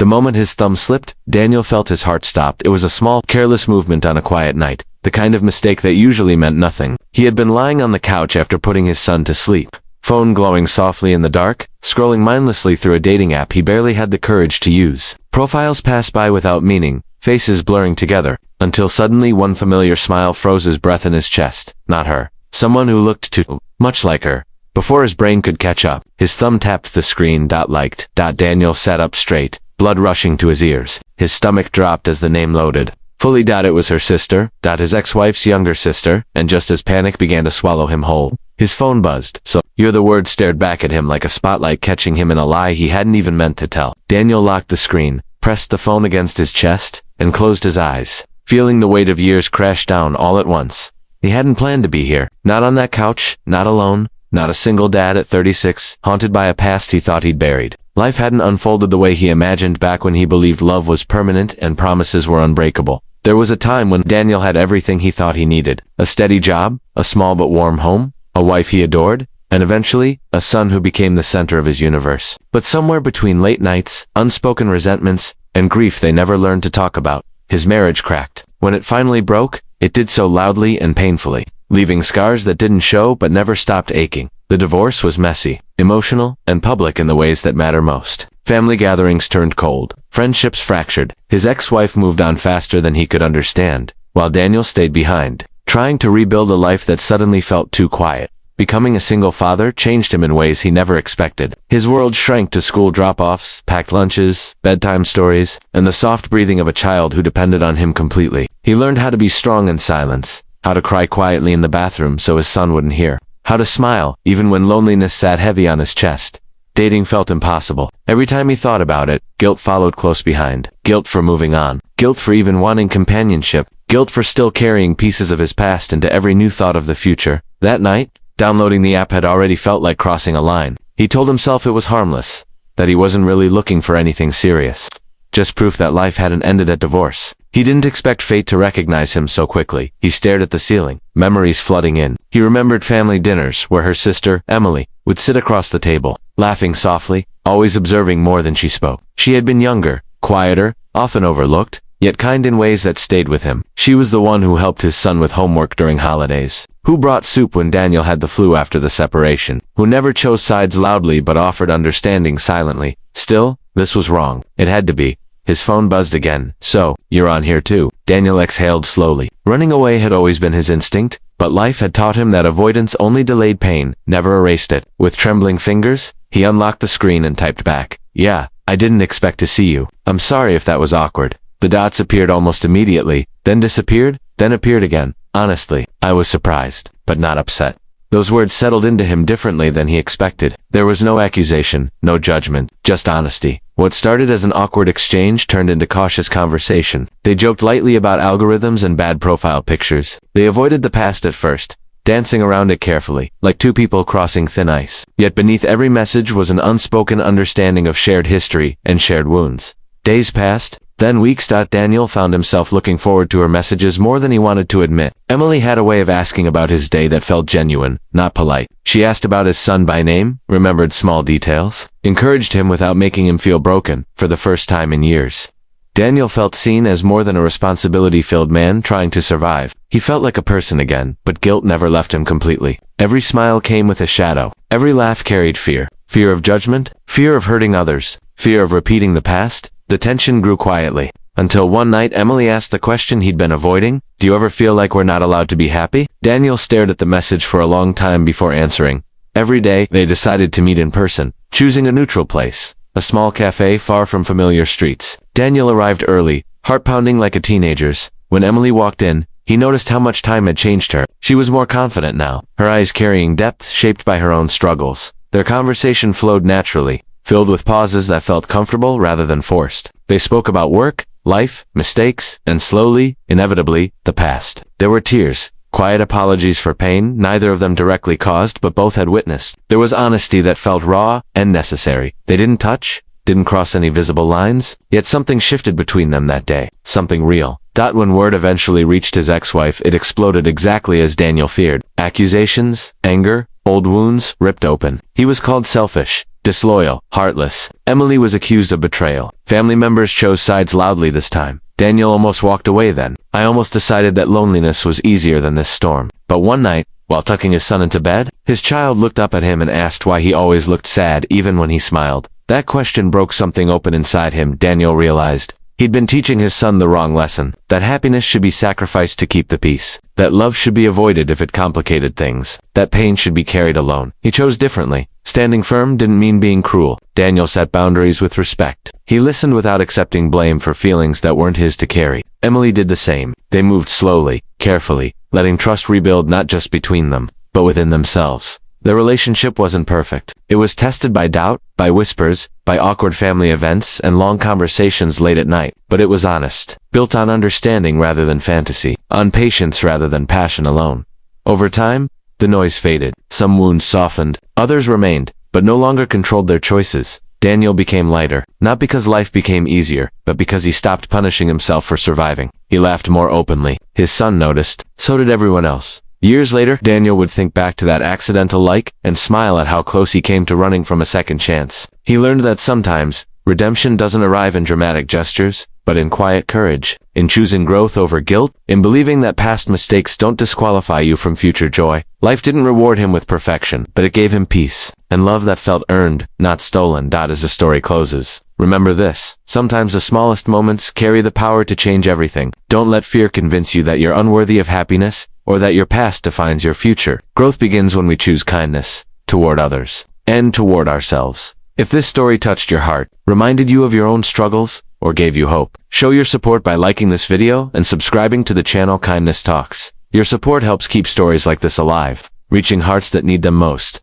The moment his thumb slipped, Daniel felt his heart stopped. It was a small, careless movement on a quiet night, the kind of mistake that usually meant nothing. He had been lying on the couch after putting his son to sleep, phone glowing softly in the dark, scrolling mindlessly through a dating app he barely had the courage to use. Profiles passed by without meaning, faces blurring together, until suddenly one familiar smile froze his breath in his chest. Not her. Someone who looked too much like her. Before his brain could catch up, his thumb tapped the screen. Liked. Daniel sat up straight, blood rushing to his ears. His stomach dropped as the name loaded. Fully. It was her sister. His ex-wife's younger sister, and just as panic began to swallow him whole, his phone buzzed. So, you're the word stared back at him like a spotlight catching him in a lie he hadn't even meant to tell. Daniel locked the screen, pressed the phone against his chest, and closed his eyes, feeling the weight of years crash down all at once. He hadn't planned to be here. Not on that couch, not alone, not a single dad at 36, haunted by a past he thought he'd buried. Life hadn't unfolded the way he imagined back when he believed love was permanent and promises were unbreakable. There was a time when Daniel had everything he thought he needed. A steady job, a small but warm home, a wife he adored, and eventually, a son who became the center of his universe. But somewhere between late nights, unspoken resentments, and grief they never learned to talk about, his marriage cracked. When it finally broke, it did so loudly and painfully, leaving scars that didn't show but never stopped aching. The divorce was messy, emotional, and public in the ways that matter most. Family gatherings turned cold, friendships fractured, his ex-wife moved on faster than he could understand, while Daniel stayed behind, trying to rebuild a life that suddenly felt too quiet. Becoming a single father changed him in ways he never expected. His world shrank to school drop-offs, packed lunches, bedtime stories, and the soft breathing of a child who depended on him completely. He learned how to be strong in silence, how to cry quietly in the bathroom so his son wouldn't hear, how to smile even when loneliness sat heavy on his chest. Dating felt impossible. Every time he thought about it, guilt followed close behind. Guilt for moving on. Guilt for even wanting companionship. Guilt for still carrying pieces of his past into every new thought of the future. That night, downloading the app had already felt like crossing a line. He told himself it was harmless, that he wasn't really looking for anything serious. Just proof that life hadn't ended at divorce. He didn't expect fate to recognize him so quickly. He stared at the ceiling, memories flooding in. He remembered family dinners where her sister, Emily, would sit across the table, laughing softly, always observing more than she spoke. She had been younger, quieter, often overlooked, yet kind in ways that stayed with him. She was the one who helped his son with homework during holidays, who brought soup when Daniel had the flu after the separation, who never chose sides loudly but offered understanding silently. Still, this was wrong. It had to be. His phone buzzed again. So, you're on here too. Daniel exhaled slowly. Running away had always been his instinct, but life had taught him that avoidance only delayed pain, never erased it. With trembling fingers, he unlocked the screen and typed back, "Yeah, I didn't expect to see you. I'm sorry if that was awkward." The dots appeared almost immediately, then disappeared, then appeared again. Honestly, I was surprised, but not upset. Those words settled into him differently than he expected. There was no accusation, no judgment, just honesty. What started as an awkward exchange turned into cautious conversation. They joked lightly about algorithms and bad profile pictures. They avoided the past at first, dancing around it carefully, like two people crossing thin ice. Yet beneath every message was an unspoken understanding of shared history and shared wounds. Days passed, then weeks. Daniel found himself looking forward to her messages more than he wanted to admit. Emily had a way of asking about his day that felt genuine, not polite. She asked about his son by name, remembered small details, encouraged him without making him feel broken, for the first time in years. Daniel felt seen as more than a responsibility-filled man trying to survive. He felt like a person again, but guilt never left him completely. Every smile came with a shadow. Every laugh carried fear. Fear of judgment, fear of hurting others, fear of repeating the past. The tension grew quietly, until one night Emily asked the question he'd been avoiding, "Do you ever feel like we're not allowed to be happy?" Daniel stared at the message for a long time before answering. Every day, they decided to meet in person, choosing a neutral place, a small cafe far from familiar streets. Daniel arrived early, heart pounding like a teenager's. When Emily walked in, he noticed how much time had changed her. She was more confident now, her eyes carrying depth shaped by her own struggles. Their conversation flowed naturally, filled with pauses that felt comfortable rather than forced. They spoke about work, life, mistakes, and slowly, inevitably, the past. There were tears, quiet apologies for pain neither of them directly caused but both had witnessed. There was honesty that felt raw and necessary. They didn't touch, didn't cross any visible lines, yet something shifted between them that day. Something real. When word eventually reached his ex-wife, it exploded exactly as Daniel feared. Accusations, anger, old wounds ripped open. He was called selfish, disloyal, heartless. Emily was accused of betrayal. Family members chose sides loudly this time. Daniel almost walked away then. I almost decided that loneliness was easier than this storm. But one night, while tucking his son into bed, his child looked up at him and asked why he always looked sad even when he smiled. That question broke something open inside him. Daniel realized he'd been teaching his son the wrong lesson, that happiness should be sacrificed to keep the peace, that love should be avoided if it complicated things, that pain should be carried alone. He chose differently. Standing firm didn't mean being cruel. Daniel set boundaries with respect. He listened without accepting blame for feelings that weren't his to carry. Emily did the same. They moved slowly, carefully, letting trust rebuild not just between them, but within themselves. Their relationship wasn't perfect. It was tested by doubt, by whispers, by awkward family events, and long conversations late at night. But it was honest, built on understanding rather than fantasy, on patience rather than passion alone. Over time, the noise faded. Some wounds softened, others remained, but no longer controlled their choices. Daniel became lighter, not because life became easier, but because he stopped punishing himself for surviving. He laughed more openly. His son noticed. So did everyone else. Years later, Daniel would think back to that accidental like and smile at how close he came to running from a second chance. He learned that sometimes, redemption doesn't arrive in dramatic gestures, but in quiet courage, in choosing growth over guilt, in believing that past mistakes don't disqualify you from future joy. Life didn't reward him with perfection, but it gave him peace, and love that felt earned, not stolen. As the story closes, remember this: sometimes the smallest moments carry the power to change everything. Don't let fear convince you that you're unworthy of happiness, or that your past defines your future. Growth begins when we choose kindness, toward others, and toward ourselves. If this story touched your heart, reminded you of your own struggles, or gave you hope, show your support by liking this video and subscribing to the channel Kindness Talks. Your support helps keep stories like this alive, reaching hearts that need them most.